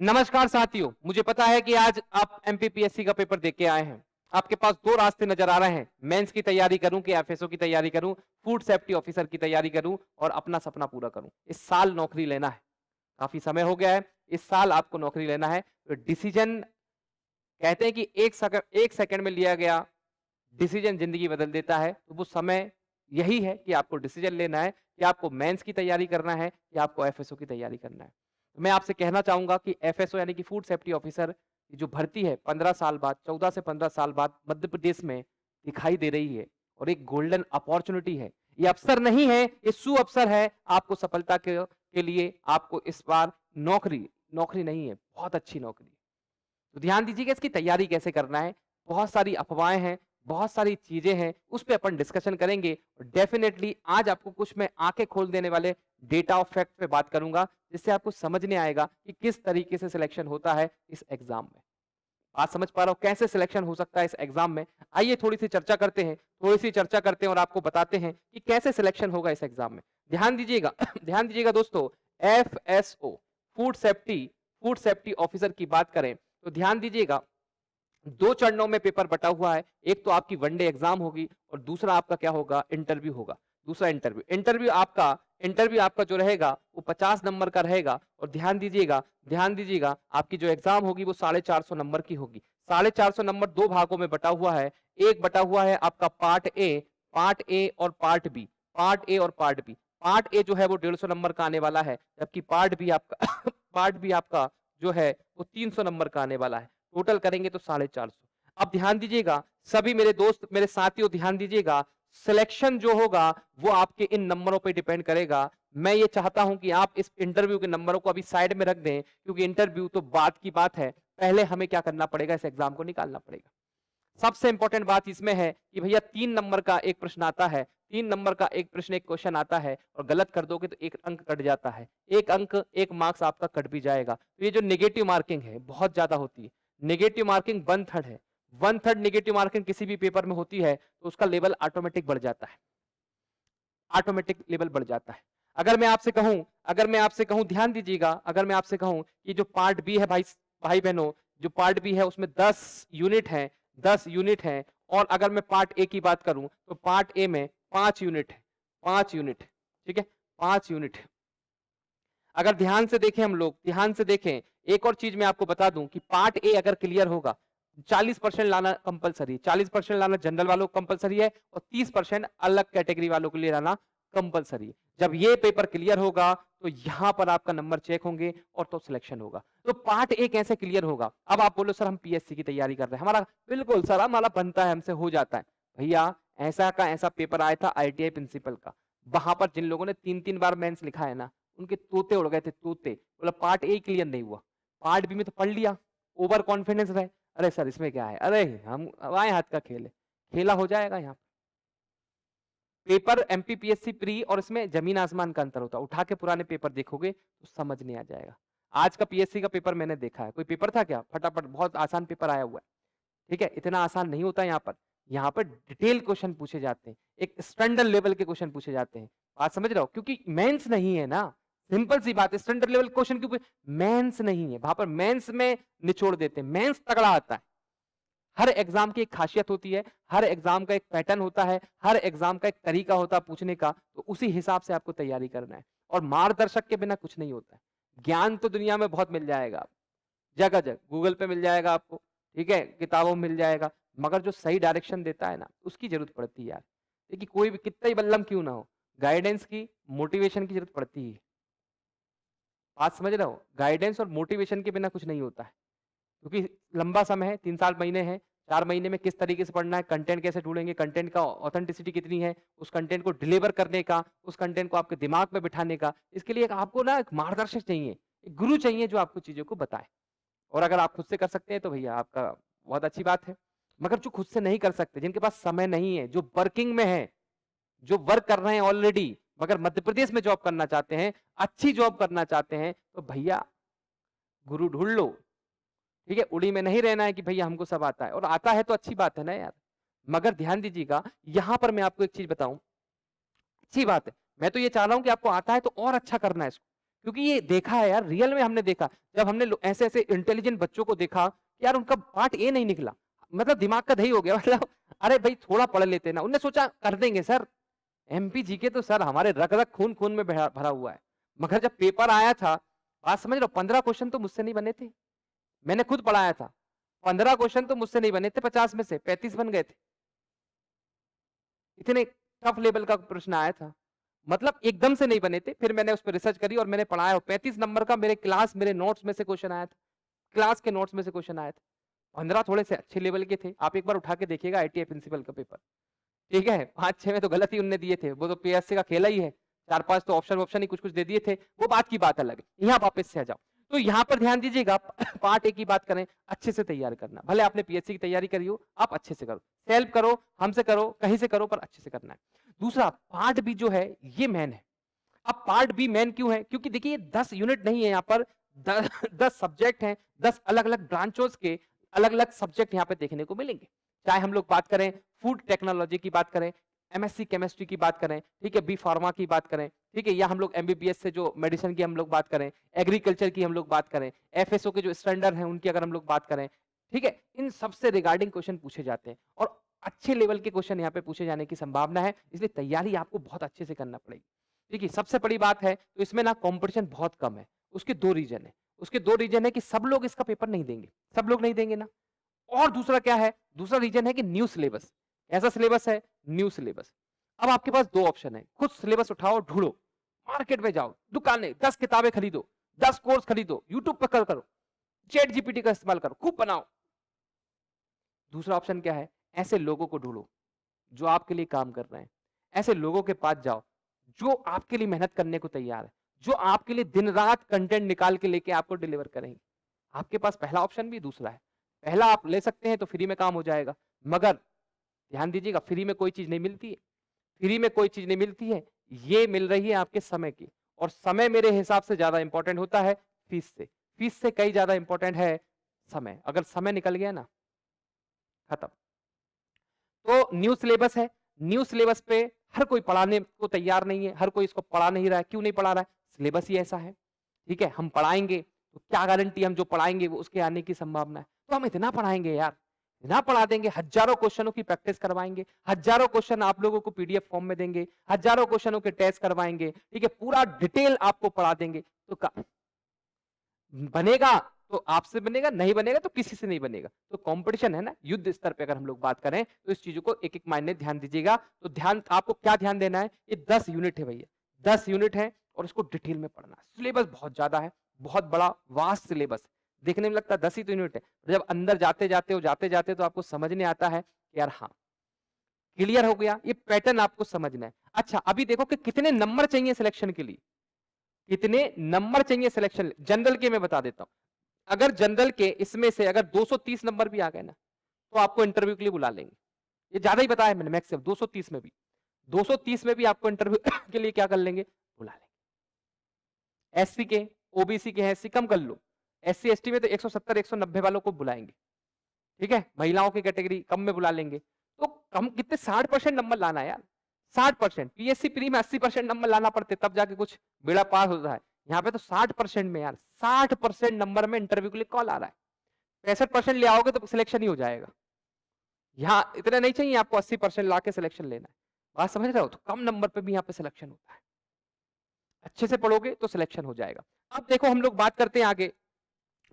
नमस्कार साथियों, मुझे पता है कि आज आप एमपीपीएससी का पेपर देख के आए हैं। आपके पास दो रास्ते नजर आ रहे हैं, मेंस की तैयारी करूं कि एफएसओ की तैयारी करूं, फूड सेफ्टी ऑफिसर की तैयारी करूं और अपना सपना पूरा करूं। इस साल नौकरी लेना है, काफी समय हो गया है, इस साल आपको नौकरी लेना है। तो डिसीजन कहते हैं कि एक सेकंड में लिया गया डिसीजन जिंदगी बदल देता है। तो वो समय यही है कि आपको डिसीजन लेना है कि आपको मेंस की तैयारी करना है या आपको एफएसओ की तैयारी करना है। तो मैं आपसे कहना चाहूंगा कि एफएसओ यानी कि फूड सेफ्टी ऑफिसर की जो भर्ती है 15 साल बाद, 14 से 15 साल बाद मध्य प्रदेश में दिखाई दे रही है और एक गोल्डन अपॉर्चुनिटी है। ये अवसर नहीं है, ये सु अवसर है आपको सफलता के लिए। आपको इस बार नौकरी नौकरी नहीं है, बहुत अच्छी नौकरी है। तो ध्यान दीजिएगा इसकी तैयारी कैसे करना है। बहुत सारी अफवाहें हैं, बहुत सारी चीजें हैं, उस पे अपन डिस्कशन करेंगे। और डेफिनेटली आज आपको कुछ मैं आंखें खोल देने वाले डेटा और फैक्ट पे बात करूंगा, जिससे आपको समझने आएगा कि किस तरीके से सिलेक्शन होता है इस एग्जाम में। बात समझ पा रहा हूं कैसे सिलेक्शन हो सकता है इस एग्जाम में। आइए थोड़ी सी चर्चा करते हैं और आपको बताते हैं कि कैसे सिलेक्शन होगा इस एग्जाम में। ध्यान दीजिएगा ध्यान दीजिएगा दोस्तों। एफएसओ फूड सेफ्टी ऑफिसर की बात करें तो ध्यान दीजिएगा, दो चरणों में पेपर बटा हुआ है। एक तो आपकी वनडे एग्जाम होगी और दूसरा आपका क्या होगा, इंटरव्यू होगा। दूसरा इंटरव्यू आपका जो रहेगा वो 50 नंबर का रहेगा। और ध्यान दीजिएगा आपकी जो एग्जाम होगी वो 450 नंबर की होगी। 450 नंबर दो भागों में बटा हुआ है। एक बटा हुआ है आपका पार्ट ए और पार्ट बी। पार्ट ए जो है वो 150 नंबर का आने वाला है, जबकि पार्ट बी आपका पार्ट बी आपका जो है वो 300 नंबर का आने वाला है। टोटल करेंगे तो 450। अब ध्यान दीजिएगा सभी मेरे दोस्त, मेरे साथियों, ध्यान दीजिएगा। सिलेक्शन जो होगा वो आपके इन नंबरों पे डिपेंड करेगा। मैं ये चाहता हूं कि आप इस इंटरव्यू के नंबरों को अभी साइड में रख दें, क्योंकि इंटरव्यू तो बात की बात है। पहले हमें क्या करना पड़ेगा, इस एग्जाम को निकालना पड़ेगा। सबसे इंपॉर्टेंट बात इसमें है कि भैया 3 नंबर का एक प्रश्न आता है। 3 नंबर का एक प्रश्न, एक क्वेश्चन आता है और गलत कर दोगे तो एक अंक कट जाता है। एक अंक, एक मार्क्स आपका कट भी जाएगा। तो ये जो नेगेटिव मार्किंग है बहुत ज्यादा होती है। नेगेटिव मार्किंग 1/3 है। 1/3 नेगेटिव मार्किंग किसी भी पेपर में होती है तो उसका लेवल ऑटोमेटिक बढ़ जाता है। ऑटोमेटिक लेवल बढ़ जाता है। अगर मैं आपसे कहूं ध्यान दीजिएगा, अगर मैं आपसे कहूं कि जो पार्ट बी है भाई भाई बहनों, जो पार्ट बी है उसमें 10 यूनिट है। और अगर मैं पार्ट ए की बात करूं तो पार्ट ए में 5 यूनिट है। 5 यूनिट, ठीक है, 5 यूनिट। अगर ध्यान से देखें, एक और चीज मैं आपको बता दूं कि पार्ट ए अगर क्लियर होगा, 40% लाना कंपलसरी, 40% लाना जनरल वालों को कंपलसरी है और 30% अलग कैटेगरी वालों के लिए लाना कंपलसरी है। जब ये पेपर क्लियर होगा तो यहां पर आपका नंबर चेक होंगे और तो सिलेक्शन होगा। तो पार्ट ए कैसे क्लियर होगा? अब आप बोलो सर हम पीएससी की तैयारी कर रहे हैं, हमारा बिल्कुल सर हमारा बनता है, हमसे हो जाता है। भैया ऐसा का ऐसा पेपर आया था आईटीआई प्रिंसिपल का, वहां पर जिन लोगों ने 3-3 बार मेंस लिखा है ना, उनके तोते उड़ गए थे, तोते। बोला पार्ट ए क्लियर नहीं हुआ, पार्ट बी में तो पढ़ लिया, ओवर कॉन्फिडेंस रहे। अरे सर इसमें क्या है, अरे हम आए हाथ का खेल है, खेला हो जाएगा। यहाँ पेपर एमपीपीएससी प्री और इसमें जमीन आसमान का अंतर होता है। उठा के पुराने पेपर देखोगे तो समझ नहीं आ जाएगा। आज का पीएससी का पेपर मैंने देखा है, कोई पेपर था क्या, फटाफट बहुत आसान पेपर आया हुआ है। ठीक है, इतना आसान नहीं होता यहाँ पर। यहाँ पर डिटेल क्वेश्चन पूछे जाते हैं, एक स्टैंडर्ड लेवल के क्वेश्चन पूछे जाते हैं। बात समझ रहे हो, क्योंकि मेंस नहीं है ना। सिंपल सी बात है, स्टैंडर्ड लेवल क्वेश्चन क्योंकि मेंस नहीं है, वहां पर मेंस में निचोड़ देते हैं। मेंस तगड़ा आता है। हर एग्जाम की एक खासियत होती है, हर एग्जाम का एक पैटर्न होता है, हर एग्जाम का एक तरीका होता है पूछने का। तो उसी हिसाब से आपको तैयारी करना है और मार्गदर्शक के बिना कुछ नहीं होता है। ज्ञान तो दुनिया में बहुत मिल जाएगा, जगह जगह गूगल पे मिल जाएगा आपको, ठीक है, किताबों में मिल जाएगा, मगर जो सही डायरेक्शन देता है ना, उसकी जरूरत पड़ती है यार। देखिए कोई भी कितना ही बल्लम क्यों ना हो, गाइडेंस की, मोटिवेशन की जरूरत पड़ती है। बात समझ रहे हो, गाइडेंस और मोटिवेशन के बिना कुछ नहीं होता है। क्योंकि लंबा समय है, 3 साल महीने हैं, 4 महीने में किस तरीके से पढ़ना है, कंटेंट कैसे ढूंढेंगे, कंटेंट का ऑथेंटिसिटी कितनी है, उस कंटेंट को डिलीवर करने का, उस कंटेंट को आपके दिमाग में बिठाने का, इसके लिए आपको ना एक मार्गदर्शक चाहिए, एक गुरु चाहिए जो आपको चीजों को बताए। और अगर आप खुद से कर सकते हैं तो भैया आपका बहुत अच्छी बात है। मगर जो खुद से नहीं कर सकते, जिनके पास समय नहीं है, जो वर्किंग में है, जो वर्क कर रहे हैं ऑलरेडी, मगर मध्य प्रदेश में जॉब करना चाहते हैं, अच्छी जॉब करना चाहते हैं, तो भैया गुरु ढूंढ लो। ठीक है, उड़ी में नहीं रहना है कि भैया हमको सब आता है, और आता है तो अच्छी बात है ना यार। मगर ध्यान दीजिएगा, यहां पर मैं आपको एक चीज बताऊं, अच्छी बात है, मैं तो ये चाह रहा हूं कि आपको आता है तो और अच्छा करना है इसको। क्योंकि ये देखा है यार, रियल में हमने देखा, जब हमने ऐसे ऐसे इंटेलिजेंट बच्चों को देखा कि यार उनका पार्ट ए नहीं निकला, मतलब दिमाग का दही हो गया मतलब अरे भाई थोड़ा पढ़ लेते ना, उन्होंने सोचा कर देंगे सर, एमपी जीके तो सर हमारे रग रग खून खून में भरा हुआ है। मगर जब पेपर आया था, बात समझ रहे हो, 15 क्वेश्चन तो मुझसे नहीं बने थे, मैंने खुद पढ़ाया था, 15 क्वेश्चन तो मुझसे नहीं बने थे, 50 में से 35 बन गए थे। इतने टफ लेवल का प्रश्न आया था, मतलब एकदम से नहीं बने थे, फिर मैंने उस पर रिसर्च करी और मैंने पढ़ाया। 35 नंबर का मेरे क्लास, मेरे नोट्स में से क्वेश्चन आया था, क्लास के नोट्स में से क्वेश्चन आया था। 15 थोड़े से अच्छे लेवल के थे, आप एक बार उठा के देखिएगा आईटीआई प्रिंसिपल का पेपर, ठीक है, 5-6 में तो गलत ही उनने दिए थे, वो तो पीएससी का खेला ही है, 4-5 तो ऑप्शन ऑप्शन ही कुछ कुछ दे दिए थे, वो बात की बात अलग है। यहाँ वापस से आ जाओ, तो यहाँ पर ध्यान दीजिएगा, पार्ट ए की बात करें, अच्छे से तैयार करना, भले आपने पीएससी की तैयारी करी हो, आप अच्छे से करो, सेल्फ करो, हमसे करो, कहीं से करो, पर अच्छे से करना है। दूसरा पार्ट बी जो है ये मेन है। अब पार्ट बी मेन क्यों है? क्योंकि देखिए 10 यूनिट नहीं है यहाँ पर, 10 सब्जेक्ट हैं, 10 अलग अलग ब्रांचों के अलग अलग सब्जेक्ट यहाँ पे देखने को मिलेंगे। चाहे हम लोग बात करें फूड टेक्नोलॉजी की बात करें, एमएससी केमिस्ट्री की बात करें, ठीक है, बी फार्मा की बात करें, ठीक है, या हम लोग एमबीबीएस से जो मेडिसिन की हम लोग बात करें, एग्रीकल्चर की हम लोग बात करें, एफएसओ के जो स्टैंडर्ड हैं उनकी अगर हम लोग बात करें, ठीक है, इन सबसे रिगार्डिंग क्वेश्चन पूछे जाते हैं और अच्छे लेवल के क्वेश्चन यहाँ पे पूछे जाने की संभावना है, इसलिए तैयारी आपको बहुत अच्छे से करना पड़ेगी। देखिए सबसे बड़ी बात है तो इसमें ना कंपटीशन बहुत कम है, उसके 2 रीजन है। उसके 2 रीजन है कि सब लोग इसका पेपर नहीं देंगे, सब लोग नहीं देंगे ना। और दूसरा क्या है? दूसरा रीजन है कि न्यू सिलेबस। ऐसा सिलेबस है, न्यू सिलेबस। अब आपके पास 2 ऑप्शन है, खुद सिलेबस उठाओ, ढूंढो, मार्केट में जाओ, दुकानें 10 किताबें खरीदो, 10 कोर्स खरीदो, यूट्यूब पर करो, चैट जीपीटी का इस्तेमाल करो, खूब बनाओ। दूसरा ऑप्शन क्या है? ऐसे लोगों को ढूंढो जो आपके लिए काम कर रहे हैं, ऐसे लोगों के पास जाओ जो आपके लिए मेहनत करने को तैयार है, जो आपके लिए दिन रात कंटेंट निकाल के लेके आपको डिलीवर करेंगे। आपके पास पहला ऑप्शन भी दूसरा है। पहला आप ले सकते हैं तो फ्री में काम हो जाएगा, मगर ध्यान दीजिएगा फ्री में कोई चीज नहीं मिलती है, फ्री में कोई चीज नहीं मिलती है, ये मिल रही है आपके समय की, और समय मेरे हिसाब से ज्यादा इंपॉर्टेंट होता है फीस से कई ज्यादा इंपॉर्टेंट है समय। अगर समय निकल गया ना, खत्म। तो न्यू सिलेबस है, न्यू सिलेबस पे हर कोई पढ़ाने को तैयार नहीं है, हर कोई इसको पढ़ा नहीं रहा है। क्यों नहीं पढ़ा रहा है? सिलेबस ही ऐसा है, ठीक है। हम पढ़ाएंगे तो क्या गारंटी हम जो पढ़ाएंगे वो उसके आने की संभावना है, तो हम इतना पढ़ाएंगे यार, इतना पढ़ा देंगे, हजारों क्वेश्चनों की प्रैक्टिस करवाएंगे, हजारों क्वेश्चन आप लोगों को पीडीएफ फॉर्म में देंगे, हजारों क्वेश्चनों के टेस्ट करवाएंगे, ठीक है, पूरा डिटेल आपको पढ़ा देंगे, तो बनेगा तो आपसे बनेगा, नहीं बनेगा तो किसी से नहीं बनेगा। तो कंपटीशन है ना, युद्ध स्तर पे अगर हम लोग बात करें तो इस चीजों को एक एक मायने ध्यान दीजिएगा। तो ध्यान आपको क्या ध्यान देना है, ये 10 यूनिट है भैया, 10 यूनिट है और इसको डिटेल में पढ़ना है। सिलेबस बहुत ज्यादा है, बहुत बड़ा वास्ट सिलेबस, देखने में लगता है 10 ही तो यूनिट है, जब अंदर जाते जाते तो आपको समझने आता है कि यार हाँ क्लियर हो गया, ये पैटर्न आपको समझना है। अच्छा अभी देखो कि कितने नंबर चाहिए सिलेक्शन के लिए, कितने नंबर चाहिए सिलेक्शन। जनरल के मैं बता देता हूं, अगर जनरल के इसमें से अगर 230 नंबर भी आ गए ना तो आपको इंटरव्यू के लिए बुला लेंगे। ये ज्यादा ही बताया मैंने, मैक्सिमम 230 में भी, 230 में भी आपको इंटरव्यू के लिए क्या कर लेंगे, बुला लेंगे। एससी के, ओबीसी के हैं, एससी कम कर लो, एससी एसटी में तो 170 190 वालों को बुलाएंगे, ठीक है, महिलाओं की कैटेगरी कम में बुला लेंगे। तो कम कितने 60% नंबर लाना है यार, 60%। पीएससी प्री में 80% नंबर लाना पड़ते तब जाके कुछ बेड़ा पार होता है, यहाँ पे तो 60% में यार, 60% नंबर में इंटरव्यू के लिए कॉल आ रहा है। 65% ले आओगे तो सिलेक्शन ही हो जाएगा। यहाँ इतना नहीं चाहिए आपको 80% ला के सिलेक्शन लेना है, बात समझ रहे हो। तो कम नंबर पे भी यहाँ पे सिलेक्शन होता है, अच्छे से पढ़ोगे तो सिलेक्शन हो जाएगा। अब देखो हम लोग बात करते हैं आगे,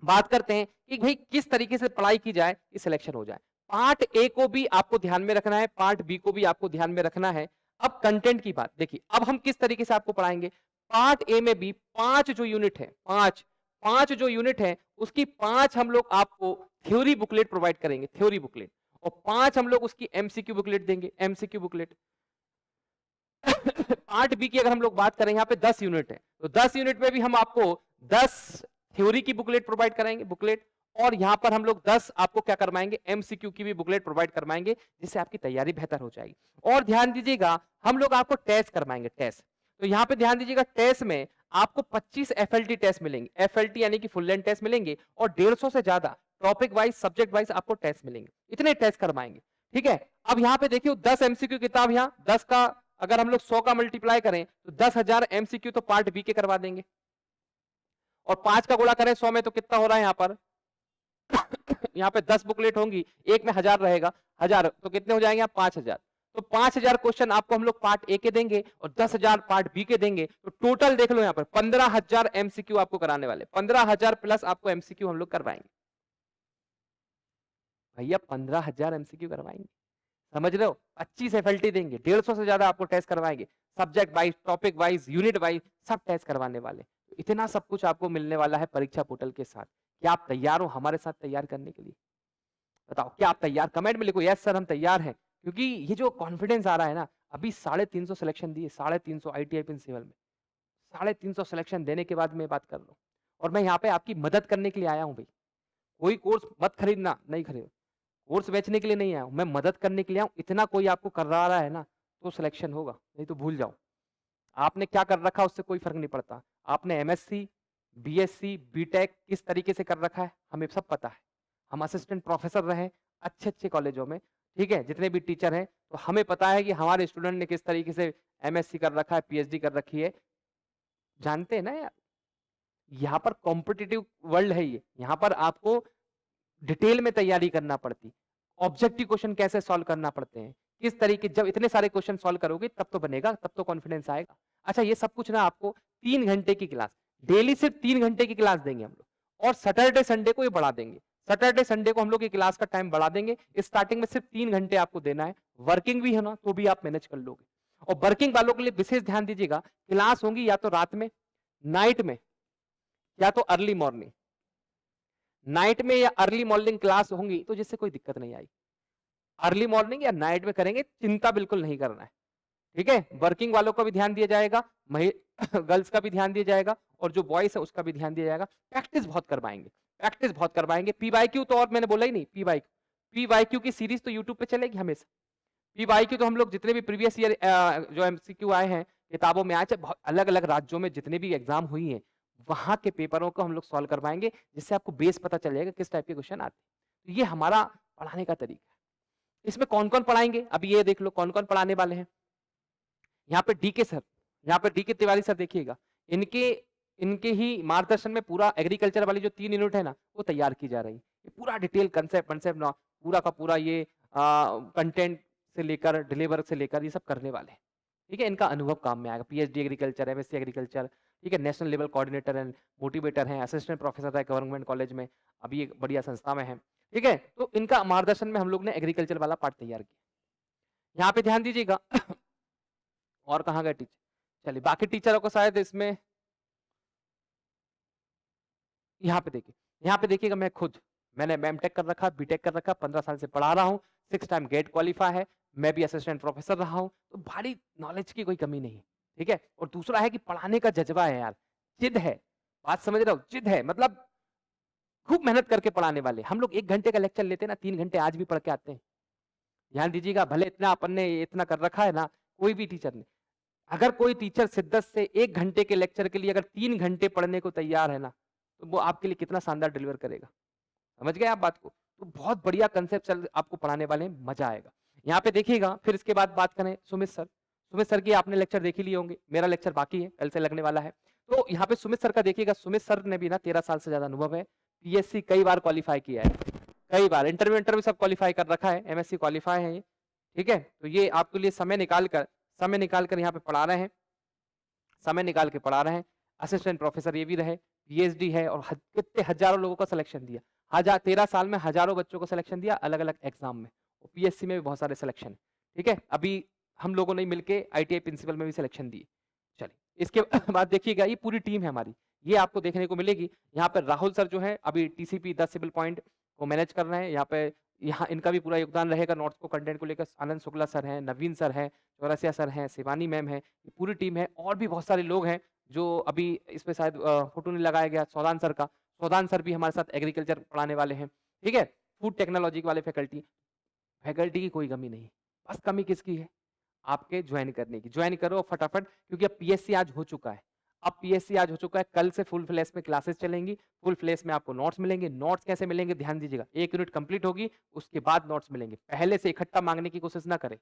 बात करते हैं कि भाई किस तरीके से पढ़ाई की जाए कि सिलेक्शन हो जाए। पार्ट ए को भी आपको ध्यान में रखना है, पार्ट बी को भी आपको ध्यान में रखना है। अब कंटेंट की बात देखिए, अब हम किस तरीके से आपको पढ़ाएंगे। पार्ट ए में भी 5 जो यूनिट है, 5 जो यूनिट है उसकी 5 हम लोग आपको थ्योरी बुकलेट प्रोवाइड करेंगे, थ्योरी बुकलेट, और 5 हम लोग उसकी एमसीक्यू बुकलेट देंगे, एमसीक्यू बुकलेट। पार्ट बी की अगर हम लोग बात करें, यहाँ पे 10 यूनिट है, तो 10 यूनिट में भी हम आपको 10 थ्योरी की बुकलेट प्रोवाइड कराएंगे, बुकलेट, और यहां पर हम लोग 10 आपको क्या करवाएंगे, एमसीक्यू की भी बुकलेट प्रोवाइड करवाएंगे, जिससे आपकी तैयारी बेहतर हो जाएगी। और ध्यान दीजिएगा हम लोग आपको टेस्ट करवाएंगे, टेस्ट। तो यहां पे ध्यान दीजिएगा, टेस्ट में आपको 25 एफएलटी टेस्ट मिलेंगे, एफएलटी यानी कि फुल लेंथ टेस्ट मिलेंगे, और 150 से ज्यादा टॉपिक वाइज सब्जेक्ट वाइज आपको टेस्ट मिलेंगे, इतने टेस्ट करवाएंगे, ठीक है। अब यहाँ पे देखिए 10 एमसीक्यू किताब, यहाँ 10 का अगर हम लोग 100 का मल्टीप्लाई करें तो 10,000 एमसीक्यू तो पार्ट बी के करवा देंगे, और 5 का गुणा करें 100 में तो कितना हो रहा है यहाँ पर यहाँ पे 10 बुकलेट होंगी, एक में 1000 रहेगा, 1000 तो कितने हो जाएंगे आप 5000। तो 5000 क्वेश्चन आपको हम लोग पार्ट ए के देंगे और 10,000 पार्ट बी के देंगे। तो टोटल देख लो यहाँ पर 15,000 एमसीक्यू आपको कराने वाले, 15,000 प्लस आपको एमसीक्यू हम लोग करवाएंगे भैया, 15,000 एमसीक्यू करवाएंगे, समझ रहे हो। 25 एफएलटी देंगे, 150 से ज्यादा आपको टेस्ट करवाएंगे, subject wise, topic wise, unit wise सब टेस्ट करवाने वाले। इतना सब कुछ आपको मिलने वाला है परीक्षा पोर्टल के साथ। क्या आप तैयार हो हमारे साथ तैयार करने के लिए? बताओ क्या आप तैयार? कमेंट में लिखो यस सर हम तैयार हैं। क्योंकि ये जो कॉन्फिडेंस आ रहा है ना, अभी 350 सिलेक्शन दिए, 350 आईटीआई प्रिंसिपल में, 350 सिलेक्शन देने के बाद मैं बात कर रहा हूँ। और मैं यहाँ पे आपकी मदद करने के लिए आया हूँ भाई। कोई कोर्स मत खरीदना, नहीं खरीदो, कोर्स बेचने के लिए नहीं आया हूँ, मैं मदद करने के लिए आया हूँ। इतना कोई आपको करवा रहा है ना तो सिलेक्शन होगा, नहीं तो भूल जाओ। आपने क्या कर रखा उससे कोई फर्क नहीं पड़ता। आपने एमएससी, बीएससी, बीटेक किस तरीके से कर रखा है हमें सब पता है। हम असिस्टेंट प्रोफेसर रहे अच्छे अच्छे कॉलेजों में, ठीक है, जितने भी टीचर हैं, तो हमें पता है कि हमारे स्टूडेंट ने किस तरीके से एमएससी कर रखा है, पीएचडी कर रखी है, जानते हैं ना यार। यहाँ पर कॉम्पिटिटिव वर्ल्ड है ये, यहाँ पर आपको डिटेल में तैयारी करना पड़ती, ऑब्जेक्टिव क्वेश्चन कैसे सॉल्व करना पड़ते हैं, किस तरीके, जब इतने सारे क्वेश्चन सॉल्व करोगे तब तो बनेगा, तब तो कॉन्फिडेंस आएगा। अच्छा ये सब कुछ ना आपको 3 घंटे की क्लास, डेली सिर्फ 3 घंटे की क्लास देंगे हम लोग, और सैटरडे संडे को ये बढ़ा देंगे। सैटरडे संडे को हम लोग की क्लास का टाइम बढ़ा देंगे। स्टार्टिंग में सिर्फ 3 घंटे आपको देना है, वर्किंग भी है ना तो भी आप मैनेज कर लोगे। और वर्किंग वालों के लिए विशेष ध्यान दीजिएगा, क्लास होंगी या तो रात में, नाइट में, या तो अर्ली मॉर्निंग। नाइट में या अर्ली मॉर्निंग क्लास होंगी तो जिससे कोई दिक्कत नहीं आई। अर्ली मॉर्निंग या नाइट में करेंगे, चिंता बिल्कुल नहीं करना है, ठीक है। वर्किंग वालों का भी ध्यान दिया जाएगा, गर्ल्स का भी ध्यान दिया जाएगा, और जो बॉयज है उसका भी ध्यान दिया जाएगा। प्रैक्टिस बहुत करवाएंगे, प्रैक्टिस बहुत करवाएंगे। पीवाईक्यू तो और मैंने बोला ही नहीं, पीवाईक्यू की सीरीज तो यूट्यूब पे चलेगी हमेशा। पीवाईक्यू तो हम लोग जितने भी प्रीवियस ईयर जो एमसीक्यू आए हैं किताबों में, आज अलग अलग राज्यों में जितने भी एग्जाम हुई है वहां के पेपरों को हम लोग सॉल्व करवाएंगे, जिससे आपको बेस पता चल जाएगा किस टाइप के क्वेश्चन आते हैं। तो ये हमारा पढ़ाने का तरीका है। इसमें कौन कौन पढ़ाएंगे अभी ये देख लो, कौन कौन पढ़ाने वाले हैं। यहाँ पे डीके सर, यहाँ पे डीके तिवारी सर देखिएगा, इनके इनके ही मार्गदर्शन में पूरा एग्रीकल्चर वाली जो 3 यूनिट है ना वो तैयार की जा रही है। ये पूरा डिटेल कंसेप्ट ना पूरा का पूरा ये कंटेंट से लेकर डिलीवर से लेकर ये सब करने वाले हैं, ठीक है। इनका अनुभव काम में आएगा। पीएचडी एग्रीकल्चर, एमएससी एग्रीकल्चर, ठीक है, national level coordinator and motivator हैं, असिस्टेंट प्रोफेसर है गवर्नमेंट कॉलेज में, अभी एक बढ़िया संस्था में है, ठीक है। तो इनका मार्गदर्शन में हम लोग ने एग्रीकल्चर वाला पार्ट तैयार किया। यहाँ पे ध्यान दीजिएगा और कहाँ गए टीचर, चलिए बाकी टीचरों को शायद इसमें, यहाँ पे देखिए, यहाँ पे देखिएगा, मैं खुद मैंने एमटेक कर रखा, बीटेक कर रखा, 15 साल से पढ़ा रहा हूँ, 6 टाइम गेट क्वालिफाई है, मैं भी असिस्टेंट प्रोफेसर रहा हूँ, तो भारी नॉलेज की कोई कमी नहीं, ठीक है। और दूसरा है कि पढ़ाने का जज्बा है यार, जिद है, बात समझ रहे हो, जिद है, मतलब खूब मेहनत करके पढ़ाने वाले। हम लोग 1 घंटे का लेक्चर लेते हैं ना, 3 घंटे आज भी पढ़ के आते हैं। ध्यान दीजिएगा, भले इतना अपन ने इतना कर रखा है ना, कोई भी टीचर ने, अगर कोई टीचर शिद्दत से 1 घंटे के लेक्चर के लिए अगर 3 घंटे पढ़ने को तैयार है ना, तो वो आपके लिए कितना शानदार डिलीवर करेगा। समझ गए आप बात को? तो बहुत बढ़िया कंसेप्ट आपको पढ़ाने वाले हैं, मजा आएगा। यहाँ पे देखिएगा, फिर इसके बाद बात करें सुमित सर। सुमित सर की आपने लेक्चर देख ही लिए होंगे, मेरा लेक्चर बाकी है, कल से लगने वाला है। तो यहाँ पे सुमित सर का देखिएगा, सुमित सर ने भी ना 13 साल से ज्यादा अनुभव है, पीएससी कई बार क्वालिफाई किया है, कई बार इंटरव्यू सब क्वालिफाई कर रखा है, एमएससी क्वालिफाई है ये, ठीक है। तो ये आपके लिए समय निकाल कर यहाँ पे पढ़ा रहे हैं, समय निकाल के पढ़ा रहे हैं। असिस्टेंट प्रोफेसर ये भी रहे, पीएचडी है, और कितने हजारों लोगों का सिलेक्शन दिया, 13 साल में हजारों बच्चों को सिलेक्शन दिया अलग अलग एग्जाम में, और पीएससी में भी बहुत सारे सिलेक्शन, ठीक है। अभी हम लोगों ने मिलके आईटीआई प्रिंसिपल में भी सिलेक्शन दिए। चलिए इसके बाद देखिएगा, ये पूरी टीम है हमारी, ये आपको देखने को मिलेगी। यहाँ पे राहुल सर जो है अभी टीसीपी 10 सिविल पॉइंट को मैनेज कर रहे हैं, यहाँ इनका भी पूरा योगदान रहेगा नोट्स को कंटेंट को लेकर। आनंद शुक्ला सर हैं, नवीन सर हैं, चौरसिया सर हैं, शिवानी मैम है, पूरी टीम है, और भी बहुत सारे लोग हैं जो अभी इस पे शायद फोटो नहीं लगाया गया, सौदान सर का, सौदान सर भी हमारे साथ एग्रीकल्चर पढ़ाने वाले हैं, ठीक है। फूड टेक्नोलॉजी वाले फैकल्टी की कोई कमी नहीं, बस कमी किसकी है, आपके ज्वाइन करने की। ज्वाइन करो फटाफट, क्योंकि अब पीएससी आज हो चुका है, अब पीएससी आज हो चुका है, कल से फुल फ्लैश में क्लासेस चलेंगी, फुल फ्लैश में आपको नोट्स मिलेंगे। नोट्स कैसे मिलेंगे ध्यान दीजिएगा, 1 यूनिट कंप्लीट होगी उसके बाद नोट्स मिलेंगे, पहले से इकट्ठा मांगने की कोशिश ना करें,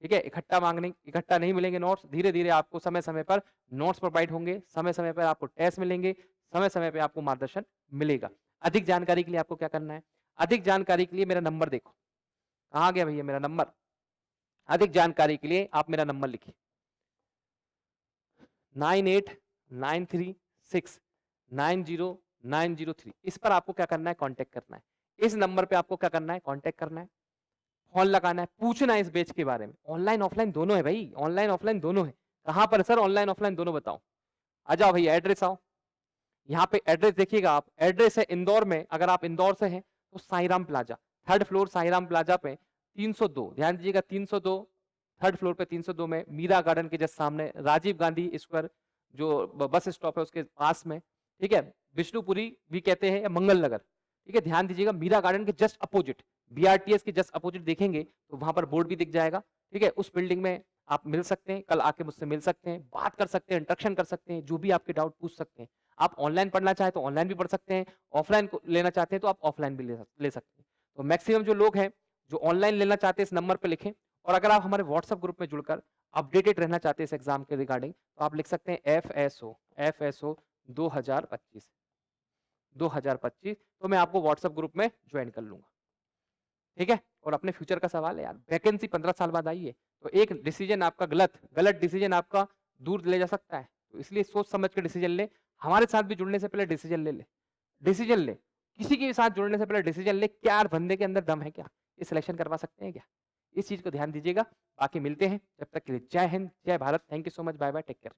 ठीक है। इकट्ठा नहीं मिलेंगे नोट्स, धीरे धीरे आपको समय समय पर नोट्स प्रोवाइड होंगे, समय समय पर आपको टेस्ट मिलेंगे, समय समय पे आपको मार्गदर्शन मिलेगा। अधिक जानकारी के लिए आपको क्या करना है, अधिक जानकारी के लिए मेरा नंबर देखो, कहाँ गया भैया मेरा नंबर। अधिक जानकारी के लिए आप मेरा नंबर लिखिए 9893690903। इस पर आपको क्या करना है, कांटेक्ट करना है। इस नंबर पे आपको क्या करना है, कांटेक्ट करना है, फोन लगाना है, पूछना है इस बैच के बारे में। ऑनलाइन ऑफलाइन दोनों है भाई, ऑनलाइन ऑफलाइन दोनों है। कहां पर सर, ऑनलाइन ऑफलाइन दोनों बताओ। आ जाओ भैया, एड्रेस आओ, यहाँ पे एड्रेस देखिएगा आप। एड्रेस है इंदौर में, अगर आप इंदौर से हैं तो Sairam plaza, 3rd floor Sairam plaza पे 302, ध्यान दीजिएगा 302, 3rd फ्लोर पे 302 में, मीरा गार्डन के जस्ट सामने, राजीव गांधी स्क्वायर जो बस स्टॉप है उसके पास में, ठीक है। विष्णुपुरी भी कहते हैं या मंगल नगर, ठीक है। ध्यान दीजिएगा, मीरा गार्डन के जस्ट अपोजिट, बीआरटीएस के जस्ट अपोजिट देखेंगे तो वहां पर बोर्ड भी दिख जाएगा, ठीक है। उस बिल्डिंग में आप मिल सकते हैं, कल आके मुझसे मिल सकते हैं, बात कर सकते हैं, इंटरेक्शन कर सकते हैं, जो भी आपके डाउट पूछ सकते हैं। आप ऑनलाइन पढ़ना चाहे तो ऑनलाइन भी पढ़ सकते हैं, ऑफलाइन को लेना चाहते हैं तो आप ऑफलाइन भी ले सकते हैं। तो मैक्सिमम जो लोग हैं जो ऑनलाइन लेना चाहते हैं इस नंबर पे लिखें। और अगर आप हमारे व्हाट्सएप ग्रुप में जुड़कर अपडेटेड रहना चाहते हैं इस एग्जाम के रिगार्डिंग, तो आप लिख सकते हैं FSO 2025 2025, तो मैं आपको व्हाट्सएप ग्रुप में ज्वाइन कर लूंगा, ठीक है। और अपने फ्यूचर का सवाल है यार, वैकेंसी 15 साल बाद आई है, तो एक डिसीजन आपका गलत डिसीजन आपका दूर ले जा सकता है। तो इसलिए सोच समझ के डिसीजन ले। हमारे साथ भी जुड़ने से पहले डिसीजन ले, डिसीजन ले। किसी के साथ जुड़ने से पहले डिसीजन ले, क्या यार बंदे के अंदर दम है क्या, ये सिलेक्शन करवा सकते हैं क्या, इस चीज को ध्यान दीजिएगा। बाकी मिलते हैं, जब तक के लिए जय हिंद, जय Bharat. Thank you so much, bye bye, take care.